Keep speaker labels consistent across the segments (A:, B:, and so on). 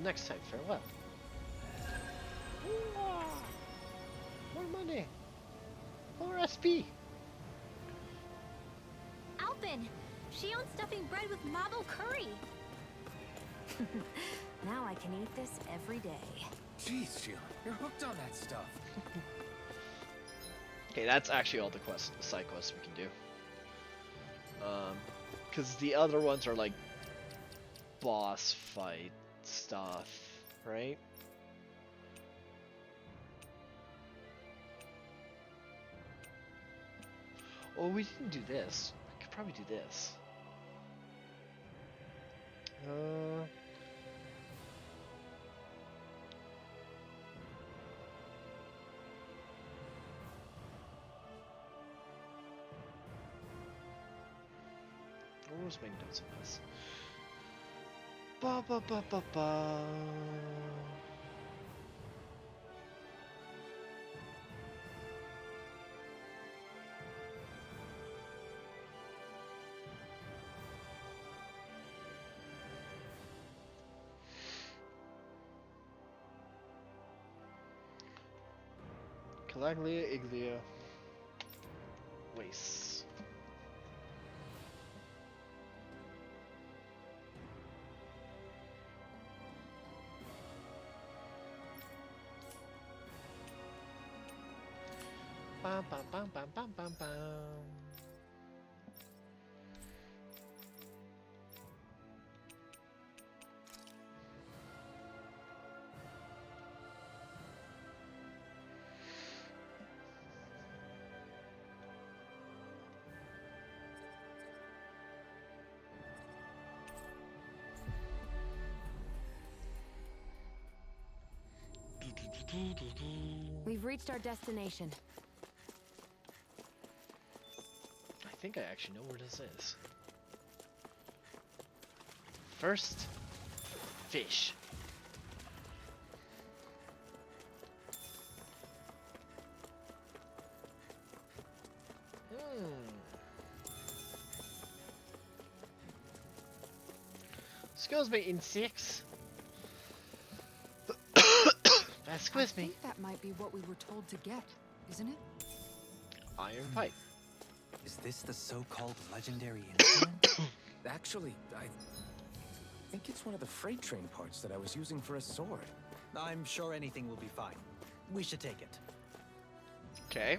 A: next time, farewell. More money! More SP!
B: Alpin! She owns stuffing bread with marble curry! Now I can eat this every day.
C: Jeez, Sheila, you're hooked on that stuff.
A: Okay, that's actually all the side quests we can do. Because the other ones are like boss fight stuff, right? Oh, we didn't do this. We could probably do this. What was my notes on this? Ba ba ba ba ba. Calaglia Iglia Wastes. Bam bam bam bam bam bam bam.
B: We've reached our destination.
A: I think I actually know where this is. First, fish. Excuse me, insects. Excuse me.
D: I think that might be what we were told to get, isn't it?
A: Iron pipe.
C: Is this the so-called legendary instrument? Actually, I think it's one of the freight train parts that I was using for a sword. I'm sure anything will be fine. We should take it.
A: Okay.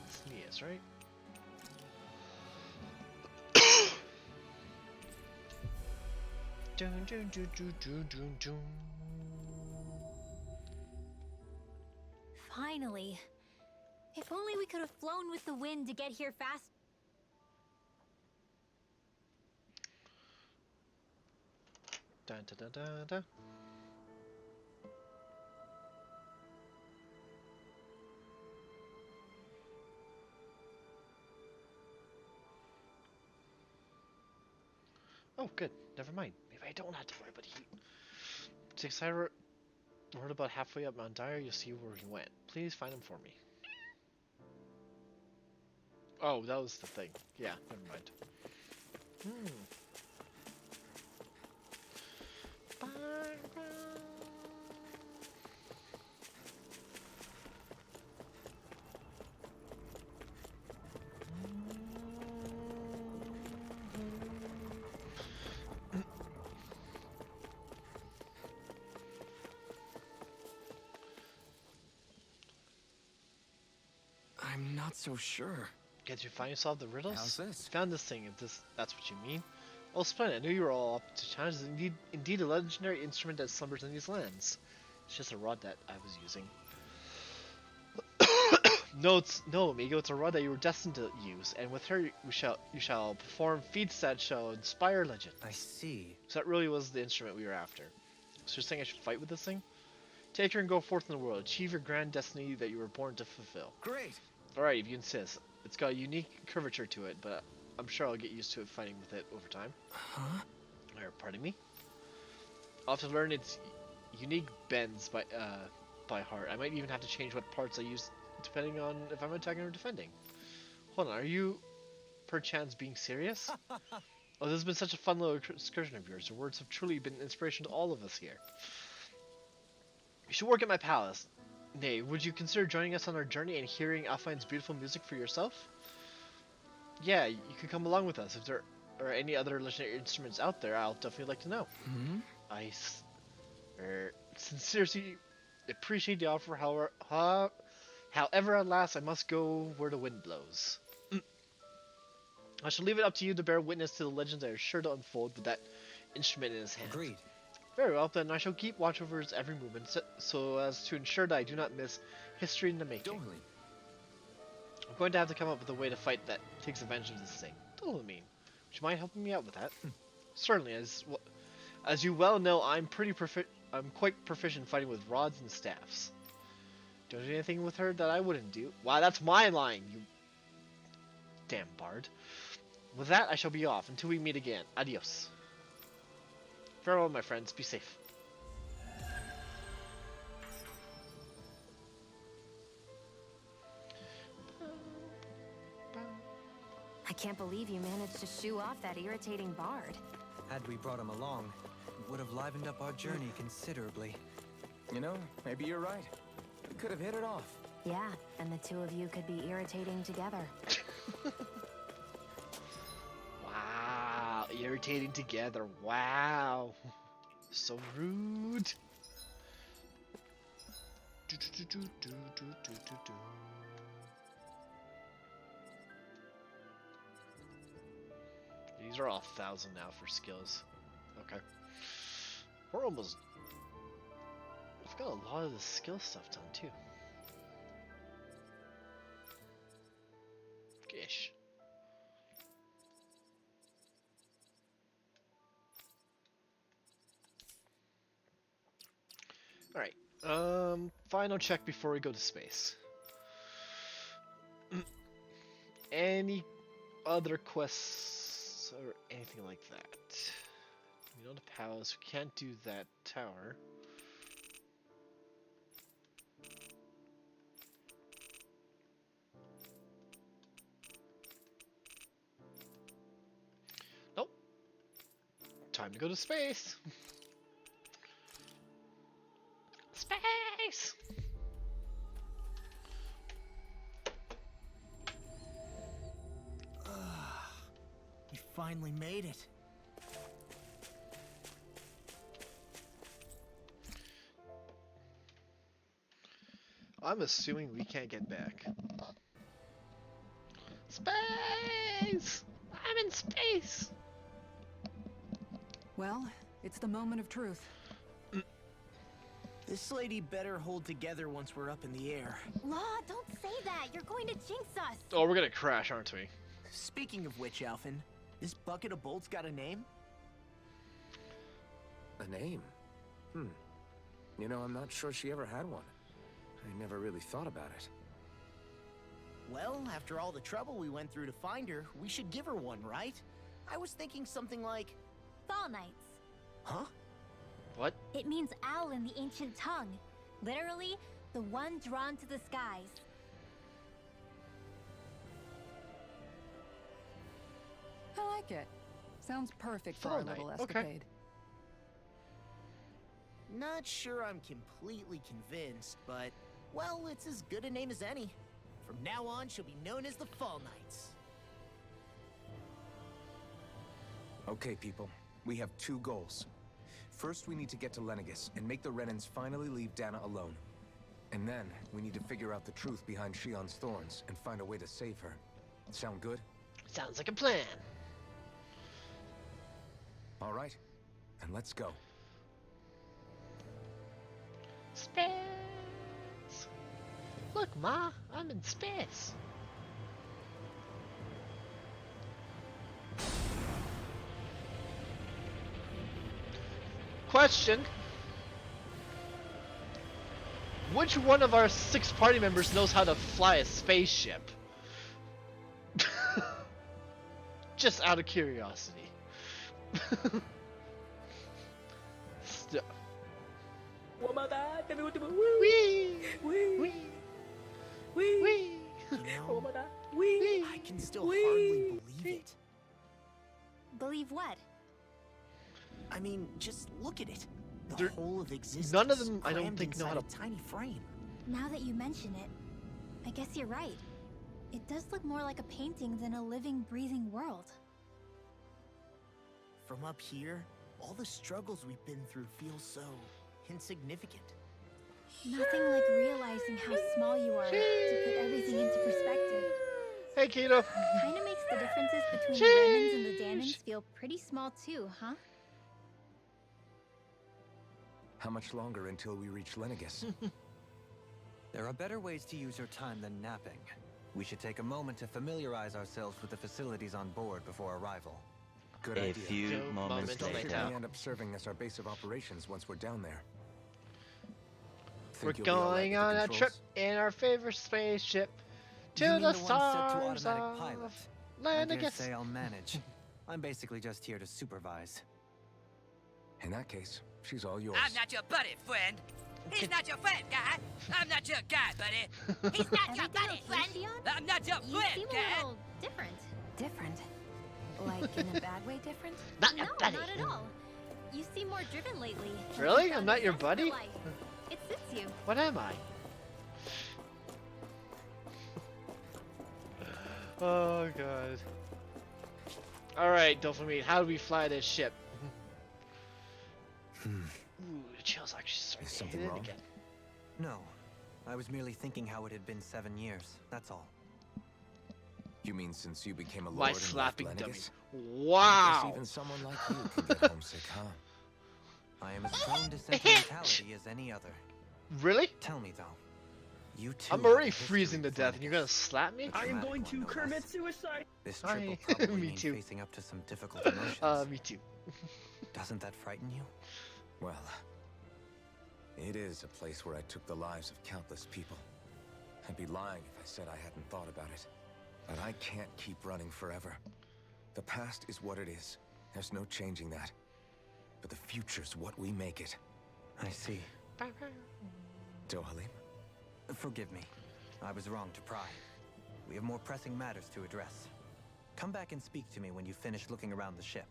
A: Sneeze, right? Dun, dun, dun, dun, dun, dun, dun.
B: Finally. If only we could have flown with the wind to get here fast.
A: Dun, dun, dun, dun, dun. Oh, good. Never mind. Maybe I don't have to worry about heat. Since I heard about halfway up Mount Dyer, you'll see where he went. Please find him for me. Oh, that was the thing. Yeah, never mind.
C: I'm not so sure.
A: Did you finally solve the riddles?
C: How's this?
A: Found this thing, if that's what you mean. Oh, splendid. I knew you were all up to challenge. Indeed a legendary instrument that slumbers in these lands. It's just a rod that I was using. No, amigo, it's a rod that you were destined to use, and with her you shall perform feats that shall inspire legend.
C: I see.
A: So that really was the instrument we were after. So you're saying I should fight with this thing? Take her and go forth in the world. Achieve your grand destiny that you were born to fulfill.
C: Great.
A: Alright, if you insist. It's got a unique curvature to it, but I'm sure I'll get used to it fighting with it over time.
C: Huh?
A: Or, pardon me? I'll have to learn its unique bends by heart. I might even have to change what parts I use depending on if I'm attacking or defending. Hold on, are you perchance being serious? Oh, this has been such a fun little excursion of yours. Your words have truly been inspiration to all of us here. You should work at my palace. Nay, would you consider joining us on our journey and hearing Alfine's beautiful music for yourself? Yeah, you could come along with us. If there are any other legendary instruments out there, I'll definitely like to know.
C: Hmm?
A: I sincerely appreciate the offer, however, alas, I must go where the wind blows. I shall leave it up to you to bear witness to the legends that are sure to unfold with that instrument in his hand.
C: Agreed.
A: Very well, then I shall keep watch over his every movement so as to ensure that I do not miss history in the making.
C: Totally.
A: I'm going to have to come up with a way to fight that takes advantage of this thing. Totally mean. Would you mind helping me out with that? Certainly, as you well know, I'm quite proficient fighting with rods and staffs. Don't do anything with her that I wouldn't do. Wow, that's my line, you damn bard. With that, I shall be off until we meet again. Adios. Farewell, my friends. Be safe.
E: I can't believe you managed to shoo off that irritating bard.
C: Had we brought him along, it would have livened up our journey considerably. You know, maybe you're right. We could have hit it off.
E: Yeah, and the two of you could be irritating together.
A: Wow, irritating together. Wow. So rude. These are all 1,000 now for skills. Okay. We're almost... We've got a lot of the skill stuff done too. Gish. Alright. Final check before we go to space. Any other quests or anything like that? We know the palace. We can't do that tower. Nope. Time to go to space. Space!
F: We finally made it.
A: I'm assuming we can't get back. Space! I'm in space!
D: Well, it's the moment of truth.
F: This lady better hold together once we're up in the air.
B: Law, don't say that. You're going to jinx us.
A: Oh, we're gonna crash, aren't we?
F: Speaking of which, Alphen, this bucket of bolts got a name?
C: A name? You know, I'm not sure she ever had one. I never really thought about it.
F: Well, after all the trouble we went through to find her, we should give her one, right? I was thinking something like...
B: Fall Knights.
F: Huh?
A: What?
B: It means owl in the ancient tongue. Literally, the one drawn to the skies.
D: I like it. Sounds perfect for
A: Fall
D: our little
A: Knight, okay.
D: escapade.
F: Not sure I'm completely convinced, but... Well, it's as good a name as any. From now on, she'll be known as the Fall Knights.
C: Okay, people. We have two goals. First, we need to get to Lenegis and make the Renans finally leave Dana alone. And then, we need to figure out the truth behind Shion's thorns and find a way to save her. Sound good?
A: Sounds like a plan.
C: All right. And let's go.
A: Space! Look, Ma, I'm in space. Question. Which one of our 6 party members knows how to fly a spaceship? Just out of curiosity. Wee! Wee! Whee!
F: You
G: Oh
F: know,
G: my god. Wee.
F: I can still hardly believe it.
B: Believe what?
F: I mean, just look at it. The
A: There-
F: whole of existence.
A: none of them, I don't
F: crammed
A: think, know how
F: inside
A: to-
F: a tiny frame.
B: Now that you mention it, I guess you're right. It does look more like a painting than a living, breathing world.
F: From up here, all the struggles we've been through feel so insignificant.
B: Nothing like realizing how small you are to put everything into perspective.
A: Hey, Keto.
B: Kinda makes the differences between the Remans and the Danans feel pretty small too, huh?
C: How much longer until we reach Lenegis?
H: There are better ways to use your time than napping. We should take a moment to familiarize ourselves with the facilities on board before arrival.
C: Good
I: A
C: idea.
I: few
A: Few
I: moments
A: moments
C: Structure
A: later.
C: may end up serving as our base of operations once we're down there.
A: We're
C: Think you'll be all right
A: going
C: with the
A: on a
C: controls?
A: trip in our favorite spaceship to
H: You mean
A: the
H: the one set to
A: stars
H: automatic
A: of
H: pilot? I dare
A: Lenegis.
H: say I'll manage. I'm basically just here to supervise.
C: In that case, she's all yours.
G: I'm not your buddy, friend. He's not your friend, guy. I'm not your guy, buddy. He's not your
B: Everything
G: buddy,
B: okay,
G: friend.
B: Dion?
G: I'm not your
B: You
G: friend,
B: seem a
G: guy.
B: little different.
E: Different? Like in a bad way different?
A: Not
B: No,
A: your buddy.
B: not at all. You seem more driven lately. like
A: Really?
B: you
A: I'm
B: found
A: not
B: a
A: your
B: zest for
A: buddy?
B: life. It suits you.
A: What am I? Oh god. Alright, Dopamine, how do we fly this ship? Ooh, the chill's actually starting
C: Is
A: to
C: something
A: hit it
C: wrong?
A: again.
H: No. I was merely thinking how it had been 7 years, that's all.
C: You mean since you became a lord
A: Why
C: and left
A: slapping dummy?
C: Lenegis? I guess
A: Wow!
C: even someone like you can get homesick, huh?
H: I am as prone to sentimentality as any other.
A: Really?
H: Tell me though, you two
A: I'm
H: have a
A: already
H: history
A: freezing to
H: with
A: death and you're gonna
H: Lenegis.
A: slap me?
H: I am going to Kermit
G: suicide.
H: This trip will
A: Hi.
H: probably
A: Me
H: mean
A: too.
H: facing up to some difficult emotions.
A: Me too.
H: Doesn't that frighten you?
C: Well, it is a place where I took the lives of countless people. I'd be lying if I said I hadn't thought about it. But I can't keep running forever. The past is what it is. There's no changing that. But the future's what we make it.
H: I see.
C: Dohalim?
H: Forgive me. I was wrong to pry. We have more pressing matters to address. Come back and speak to me when you finish looking around the ship.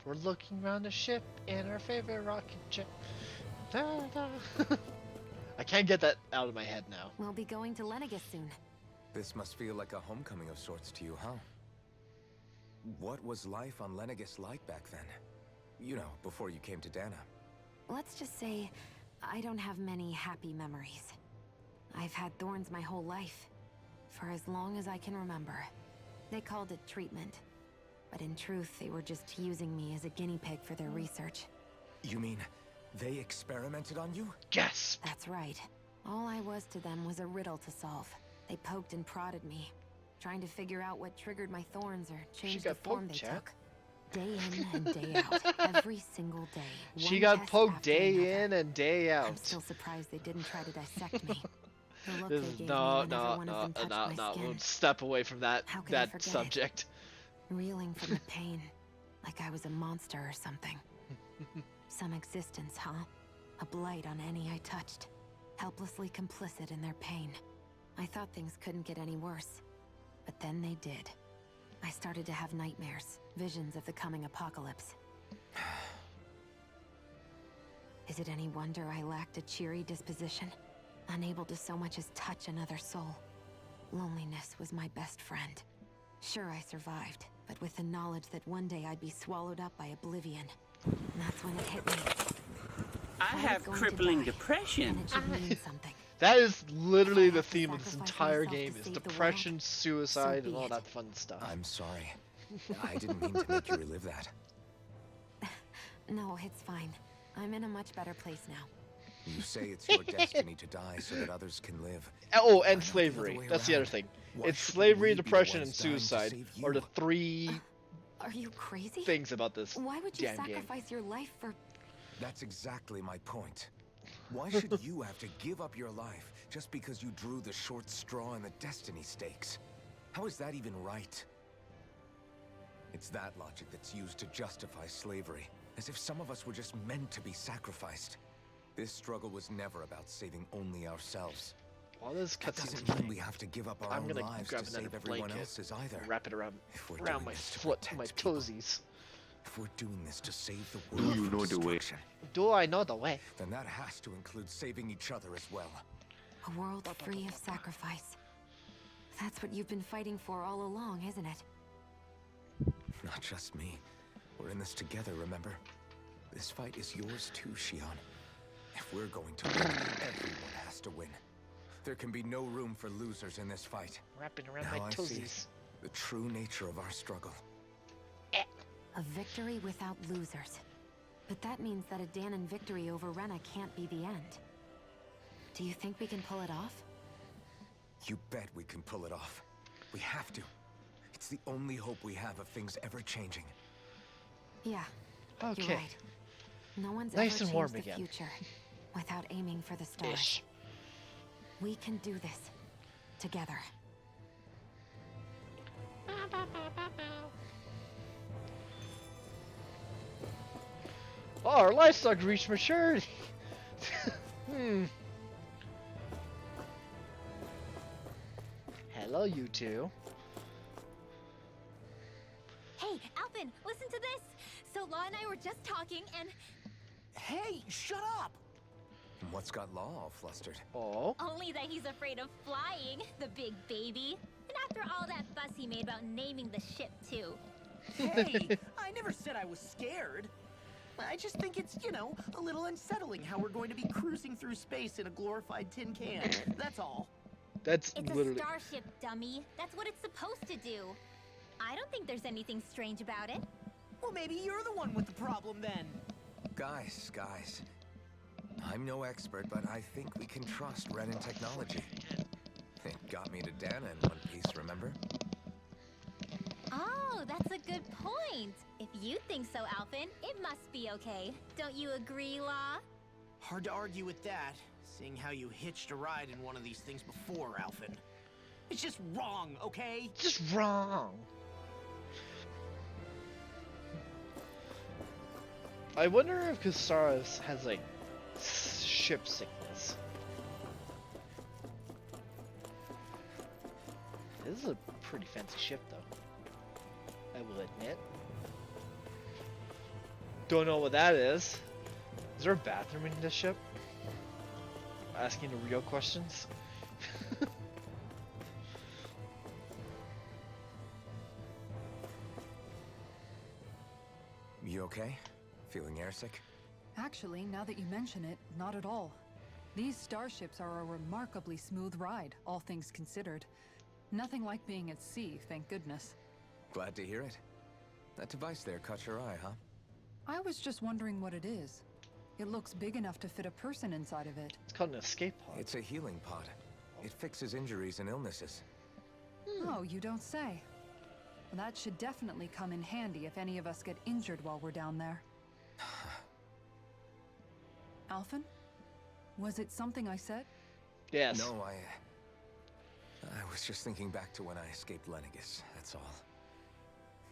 A: We're looking around the ship in our favorite rocket ship. Da, da. I can't get that out of my head now.
E: We'll be going to Lenegis soon.
C: This must feel like a homecoming of sorts to you, huh? What was life on Lenegis like back then? You know, before you came to Dana.
E: Let's just say, I don't have many happy memories. I've had thorns my whole life. For as long as I can remember. They called it treatment. But in truth, they were just using me as a guinea pig for their research.
C: You mean, they experimented on you?
A: Gasp!
E: That's right. All I was to them was a riddle to solve. They poked and prodded me, trying to figure out what triggered my thorns or changed the
A: got
E: form
A: poked,
E: they
A: chat.
E: took. Day in and day out, every single day.
A: She
E: one
A: got
E: test
A: poked
E: after
A: day
E: another.
A: in and day
E: I'm
A: out.
E: still surprised they didn't try to dissect me. The look
A: This
E: they
A: is
E: gave
A: no,
E: me whenever
A: no,
E: one
A: no,
E: of them touched
A: no,
E: my
A: no.
E: skin.
A: We'll step away from that
E: How could I
A: that
E: forget it?
A: subject.
E: Reeling from the pain, like I was a monster or something. Some existence, huh? A blight on any I touched. Helplessly complicit in their pain. I thought things couldn't get any worse. But then they did. I started to have nightmares, visions of the coming apocalypse. Is it any wonder I lacked a cheery disposition? Unable to so much as touch another soul. Loneliness was my best friend. Sure, I survived, but with the knowledge that one day I'd be swallowed up by oblivion. And that's when it hit me.
G: I
E: was
G: have
E: going to
G: crippling
E: die,
G: depression.
E: And it should mean something.
A: That is literally
E: I
A: the
E: have to
A: theme of this
E: sacrifice
A: entire
E: myself to
A: game: is
E: save the
A: depression,
E: world.
A: suicide,
E: So
A: and
E: be
A: all
E: it.
A: that fun stuff.
C: I'm sorry. I didn't mean to make you relive that.
E: No, it's fine. I'm in a much better place now.
C: You say it's your destiny to die so that others can live.
A: Oh,
C: Why
A: and
C: not the
A: slavery.
C: other way
A: That's the other
C: around?
A: thing.
C: Why
A: It's
C: shouldn't
A: slavery,
C: we be the
A: depression, and
C: ones dying to
A: suicide
C: save
A: are the
C: you?
A: three
E: Are you crazy?
A: things about this
E: Why would you
A: damn game.
E: sacrifice your life for...
C: That's exactly my point. Why should you have to give up your life just because you drew the short straw in the destiny stakes? How is that even right? It's that logic that's used to justify slavery, as if some of us were just meant to be sacrificed. This struggle was never about saving only ourselves.
A: While this
C: That
A: cutscene's
C: doesn't mean
A: playing,
C: we have to give up our
A: I'm
C: own
A: gonna
C: lives
A: grab
C: to
A: another
C: save everyone
A: blanket
C: else's either.
A: and wrap it around
C: If we're
A: around
C: doing
A: my
C: this to
A: foot,
C: protect
A: my
C: people,
A: toesies.
C: if we're doing this to save the
I: Do
C: world
I: you
C: from
I: know the way?
C: destruction,
A: Do I know the way?
C: then that has to include saving each other as well.
E: A world free of sacrifice. That's what you've been fighting for all along, isn't it?
C: Not just me. We're in this together, remember? This fight is yours too, Shion. If we're going to win, everyone has to win. There can be no room for losers in this fight.
A: Wrapping around
C: Now
A: my
C: I see
A: toesies.
C: the true nature of our struggle.
E: A victory without losers. But that means that a Danon victory over Rena can't be the end. Do you think we can pull it off?
C: You bet we can pull it off. We have to. It's the only hope we have of things ever changing.
E: Yeah,
A: Okay.
E: you're right. No one's
A: Nice
E: ever
A: and warm
E: changed the
A: again.
E: future without aiming for the stars.
A: Ish.
E: We can do this together.
A: Oh, our livestock reached maturity. Hello, you two.
B: Hey, Alvin, listen to this. So Law and I were just talking, and
F: Hey, shut up!
C: And what's got Law all flustered?
A: Oh.
B: only that he's afraid of flying, the big baby. And after all that fuss he made about naming the ship, too.
F: Hey, I never said I was scared. I just think it's, you know, a little unsettling how we're going to be cruising through space in a glorified tin can. That's all.
A: That's
B: It's
A: literally.
B: a starship, dummy. That's what it's supposed to do. I don't think there's anything strange about it.
F: Well, maybe you're the one with the problem then.
C: Guys. I'm no expert, but I think we can trust Renan technology. It got me to Dana in one piece, remember?
B: Oh, that's a good point. If you think so, Alvin, it must be okay. Don't you agree, Law?
F: Hard to argue with that, seeing how you hitched a ride in one of these things before, Alphen. It's just wrong, okay?
A: Just wrong. I wonder if Kusaras has like ship sickness. This is a pretty fancy ship, though. I will admit. Don't know what that is. Is there a bathroom in this ship? Asking the real questions.
C: You okay? Feeling airsick?
D: Actually, now that you mention it, not at all. These starships are a remarkably smooth ride, all things considered. Nothing like being at sea, thank goodness.
C: Glad to hear it. That device there caught your eye, huh?
D: I was just wondering what it is. It looks big enough to fit a person inside of it.
A: It's called an escape pod.
C: It's a healing pod. It fixes injuries and illnesses.
D: Oh, you don't say. Well, that should definitely come in handy if any of us get injured while we're down there. Alphen? Was it something I said?
A: Yes.
C: No, I was just thinking back to when I escaped Lennigus, that's all.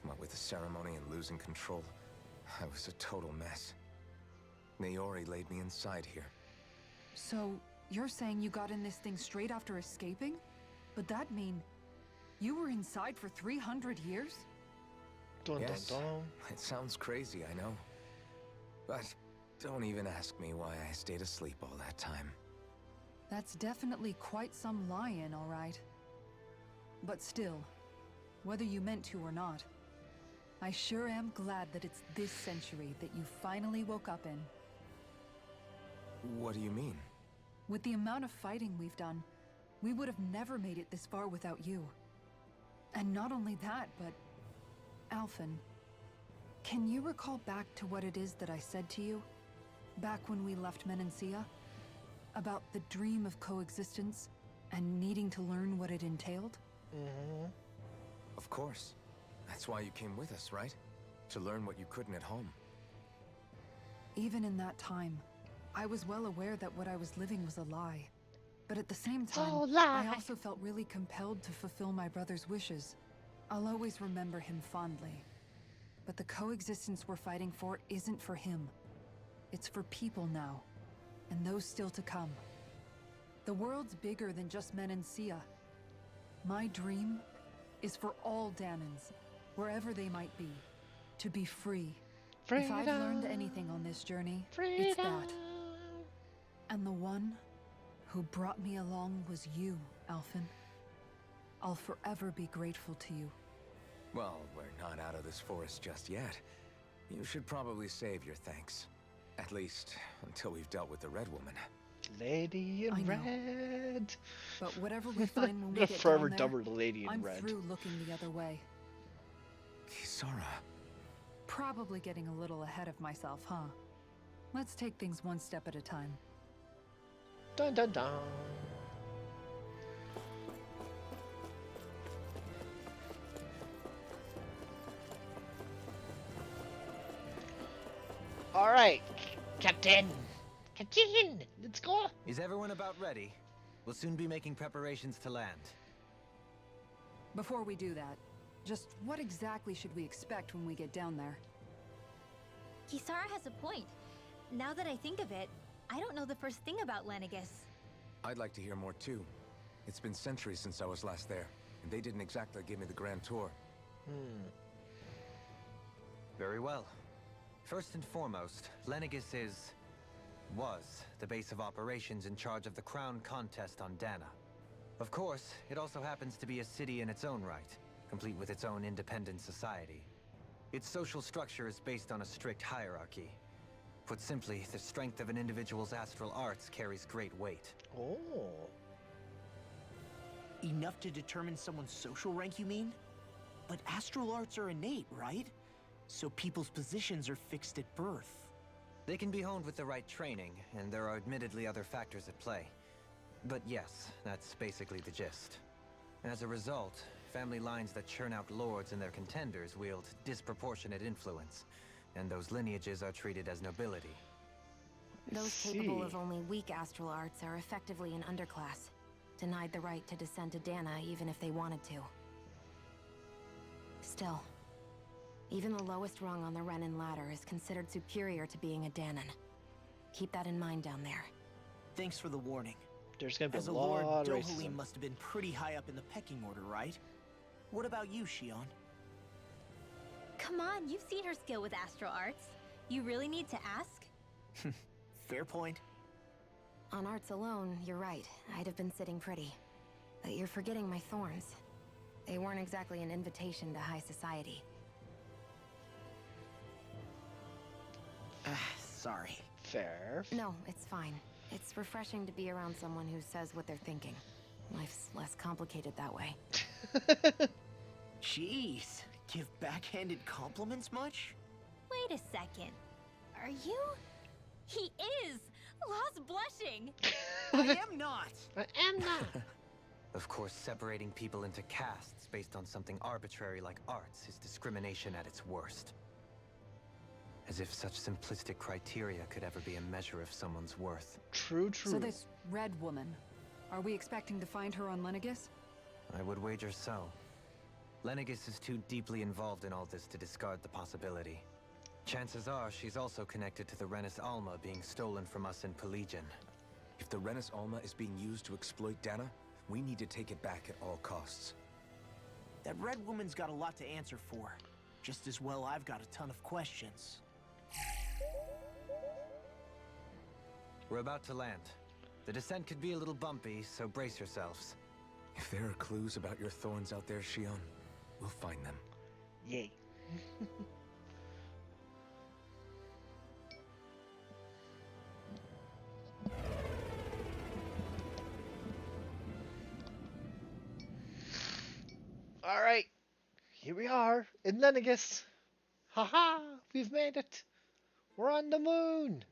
C: What with the ceremony and losing control, I was a total mess. Naori laid me inside here.
D: So, you're saying you got in this thing straight after escaping? But that mean you were inside for 300 years?
A: Dun,
C: Yes.
A: dun, dun.
C: It sounds crazy, I know. But don't even ask me why I stayed asleep all that time.
D: That's definitely quite some lie-in, all right. But still, whether you meant to or not, I sure am glad that it's this century that you finally woke up in.
C: What do you mean?
D: With the amount of fighting we've done, we would have never made it this far without you. And not only that, but... Alphen, can you recall back to what it is that I said to you? Back when we left Menancia? About the dream of coexistence and needing to learn what it entailed?
A: Mm-hmm.
C: Of course. That's why you came with us, right? To learn what you couldn't at home.
D: Even in that time, I was well aware that what I was living was a lie. But at the same time,
A: all a lie.
D: I also felt really compelled to fulfill my brother's wishes. I'll always remember him fondly. But the coexistence we're fighting for isn't for him. It's for people now, and those still to come. The world's bigger than just Menancia. My dream is for all Danans, wherever they might be, to be free. If I've learned anything on this journey, it's that. And the one who brought me along was you, Alphen. I'll forever be grateful to you.
C: Well, we're not out of this forest just yet. You should probably save your thanks. At least, until we've dealt with the Red Woman.
A: Lady in
D: I know.
A: red.
D: But whatever we find when
A: I'm
D: we
A: gonna
D: get
A: forever
D: down
A: dub
D: there,
A: her the Lady in
D: I'm
A: red.
D: through looking the other way.
C: Kisara.
D: Probably getting a little ahead of myself, huh? Let's take things one step at a time.
A: Dun dun dun. All right, Captain. Captain, let's go.
H: Is everyone about ready? We'll soon be making preparations to land.
D: Before we do that, just what exactly should we expect when we get down there?
B: Kisara has a point. Now that I think of it, I don't know the first thing about Lenegis.
C: I'd like to hear more too. It's been centuries since I was last there, and they didn't exactly give me the grand tour.
H: Very well. First and foremost, Lenegis was the base of operations in charge of the crown contest on Dana. Of course, it also happens to be a city in its own right, complete with its own independent society. Its social structure is based on a strict hierarchy. Put simply, the strength of an individual's astral arts carries great weight.
A: Oh.
F: Enough to determine someone's social rank, you mean? But astral arts are innate, right? So people's positions are fixed at birth.
H: They can be honed with the right training, and there are admittedly other factors at play. But yes, that's basically the gist. As a result, family lines that churn out lords and their contenders wield disproportionate influence, and those lineages are treated as nobility.
E: Those capable of only weak astral arts are effectively an underclass, denied the right to descend to Dana even if they wanted to. Still, even the lowest rung on the Renan ladder is considered superior to being a Danan. Keep that in mind down there.
F: Thanks for the warning.
A: There's gonna be
F: As
A: a
F: a lord,
A: lot of
F: Dohalim
A: racism.
F: must have been pretty high up in the pecking order, right? What about you, Shion?
B: Come on, you've seen her skill with astral arts. You really need to ask?
F: Fair point.
E: On arts alone, you're right. I'd have been sitting pretty. But you're forgetting my thorns. They weren't exactly an invitation to high society.
F: Sorry.
A: Fair.
E: No, it's fine. It's refreshing to be around someone who says what they're thinking. Life's less complicated that way.
F: Jeez, give backhanded compliments much?
B: Wait a second. Are you? He is! Lost blushing!
F: I am not!
A: I am not.
H: Of course, separating people into castes based on something arbitrary like arts is discrimination at its worst. As if such simplistic criteria could ever be a measure of someone's worth.
A: True, true.
D: So this Red Woman, are we expecting to find her on Lenegis?
H: I would wager so. Lenegis is too deeply involved in all this to discard the possibility. Chances are she's also connected to the Renis Alma being stolen from us in Pelegion.
C: If the Renis Alma is being used to exploit Dana, we need to take it back at all costs.
F: That red woman's got a lot to answer for. Just as well I've got a ton of questions.
H: We're about to land. The descent could be a little bumpy, so brace yourselves.
C: If there are clues about your thorns out there, Shion, we'll find them.
A: Yay. All right, here we are in Lenegis. Haha, we've made it. We're on the moon.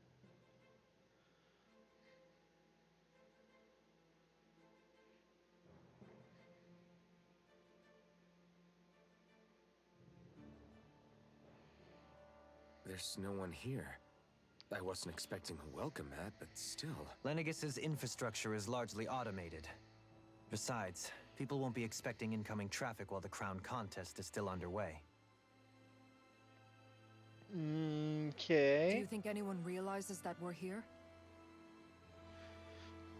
C: There's no one here. I wasn't expecting a welcome mat, but still.
H: Lenegis's infrastructure is largely automated. Besides, people won't be expecting incoming traffic while the crown contest is still underway.
D: Do
A: Okay.
D: you think anyone realizes that we're here?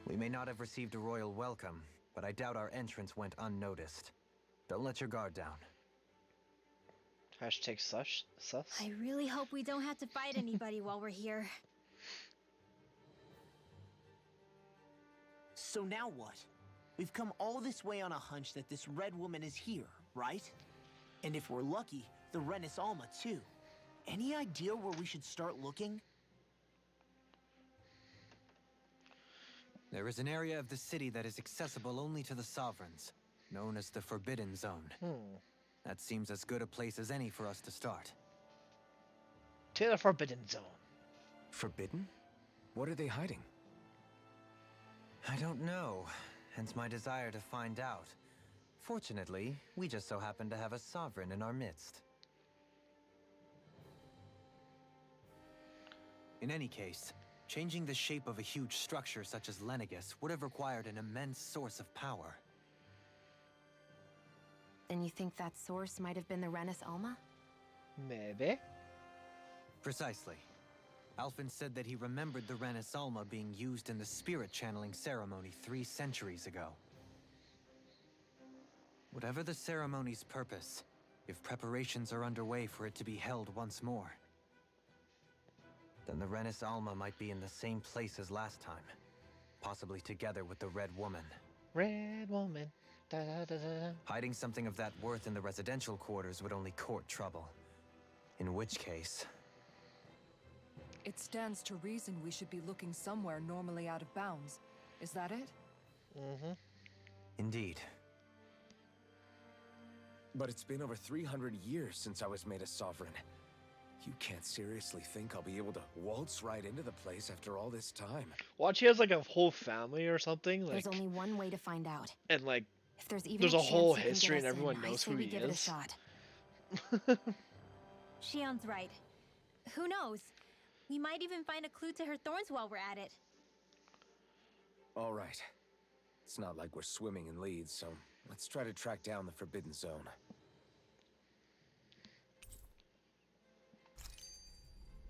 H: We may not have received a royal welcome, but I doubt our entrance went unnoticed. Don't let your guard down.
A: Hashtag sus.
B: I really hope we don't have to fight anybody while we're here.
F: So now what? We've come all this way on a hunch that this red woman is here, right? And if we're lucky, the Renis Alma too. Any idea where we should start looking?
H: There is an area of the city that is accessible only to the Sovereigns, known as the Forbidden Zone. That seems as good a place as any for us to start.
A: To the Forbidden Zone.
C: Forbidden? What are they hiding?
H: I don't know, hence my desire to find out. Fortunately, we just so happen to have a Sovereign in our midst. In any case, changing the shape of a huge structure such as Lenegis would have required an immense source of power.
E: And you think that source might have been the Renis Alma?
A: Maybe.
H: Precisely. Alphen said that he remembered the Renis Alma being used in the spirit channeling ceremony 3 centuries ago. Whatever the ceremony's purpose, if preparations are underway for it to be held once more, then the Renis Alma might be in the same place as last time, possibly together with the Red Woman.
A: Red Woman. Da, da, da, da.
H: Hiding something of that worth in the residential quarters would only court trouble. In which case...
D: It stands to reason we should be looking somewhere normally out of bounds. Is that it?
A: Mm-hmm.
H: Indeed.
C: But it's been over 300 years since I was made a sovereign. You can't seriously think I'll be able to waltz right into the place after all this time.
A: Watch, he has like a whole family or something. Like,
E: There's only one way to find out.
A: and like,
E: If there's even
A: there's a
E: chance
A: whole
E: you can
A: history
E: get
A: and
E: us
A: everyone
E: in,
A: knows
E: I say
A: who
E: we
A: he
E: give it a
A: is.
E: shot.
B: Shion's right. Who knows? We might even find a clue to her thorns while we're at it.
C: All right. It's not like we're swimming in leads, so let's try to track down the Forbidden Zone.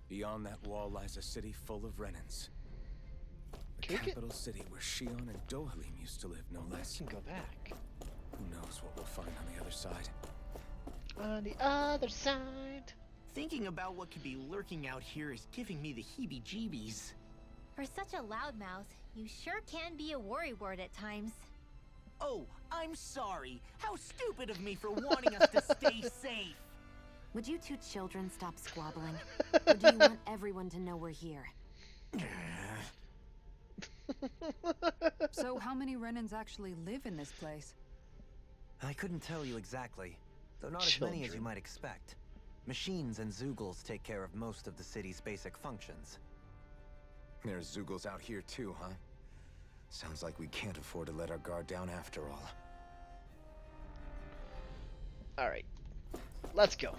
C: Beyond that wall lies a city full of Renins. The
A: Can we get-
C: capital city where Shion and Dohalim used to live, no
A: I
C: less.
A: can go back.
C: Who knows what we'll find on the other side?
A: On the other side.
F: Thinking about what could be lurking out here is giving me the heebie-jeebies.
B: For such a loudmouth, you sure can be a worrywart at times.
F: Oh, I'm sorry. How stupid of me for wanting us to stay safe.
E: Would you two children stop squabbling? Or do you want everyone to know we're here?
D: So how many Renins actually live in this place?
H: I couldn't tell you exactly, though not as many as you
A: Children.
H: might expect. Machines and Zeugles take care of most of the city's basic functions.
C: There's Zeugles out here too, huh? Sounds like we can't afford to let our guard down after all.
A: Alright. Let's go.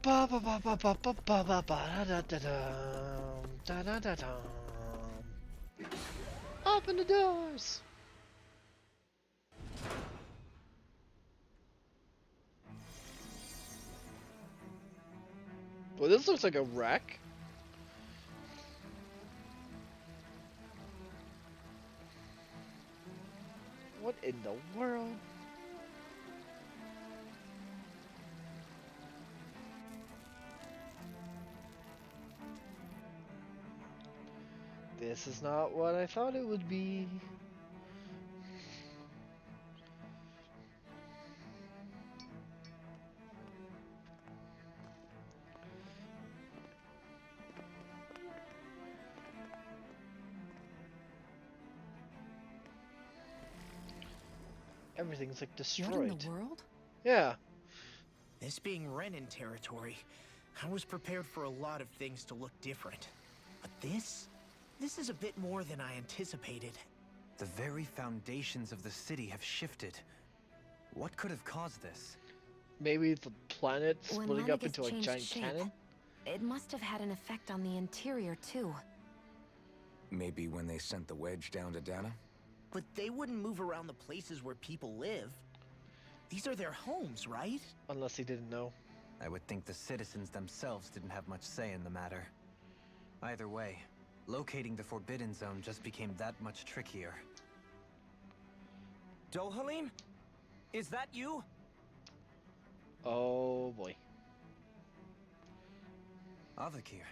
A: Ba ba ba ba ba ba ba ba ba da da da da da da. Open the doors. Well, this looks like a wreck. What in the world? This is not what I thought it would be. Everything's like
D: What
A: destroyed.
D: in the world?
A: Yeah.
F: This being Renin territory, I was prepared for a lot of things to look different. But this is a bit more than I anticipated.
H: The very foundations of the city have shifted. What could have caused this?
A: Maybe the planet
E: When
A: splitting up
E: Lenegis
A: into a
E: changed
A: giant
E: shape,
A: cannon?
E: it must have had an effect on the interior, too.
C: Maybe when they sent the wedge down to Dana?
F: But they wouldn't move around the places where people live. These are their homes, right?
A: Unless he didn't know.
H: I would think the citizens themselves didn't have much say in the matter. Either way, Locating the Forbidden Zone just became that much trickier.
C: Dohalim? Is that you?
A: Oh boy.
H: Avakir,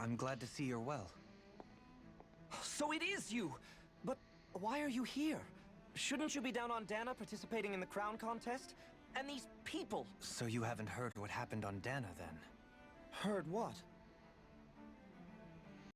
H: I'm glad to see you're well.
C: So it is you! But why are you here? Shouldn't you be down on Dana participating in the crown contest? And these people!
H: So you haven't heard what happened on Dana, then?
C: Heard what?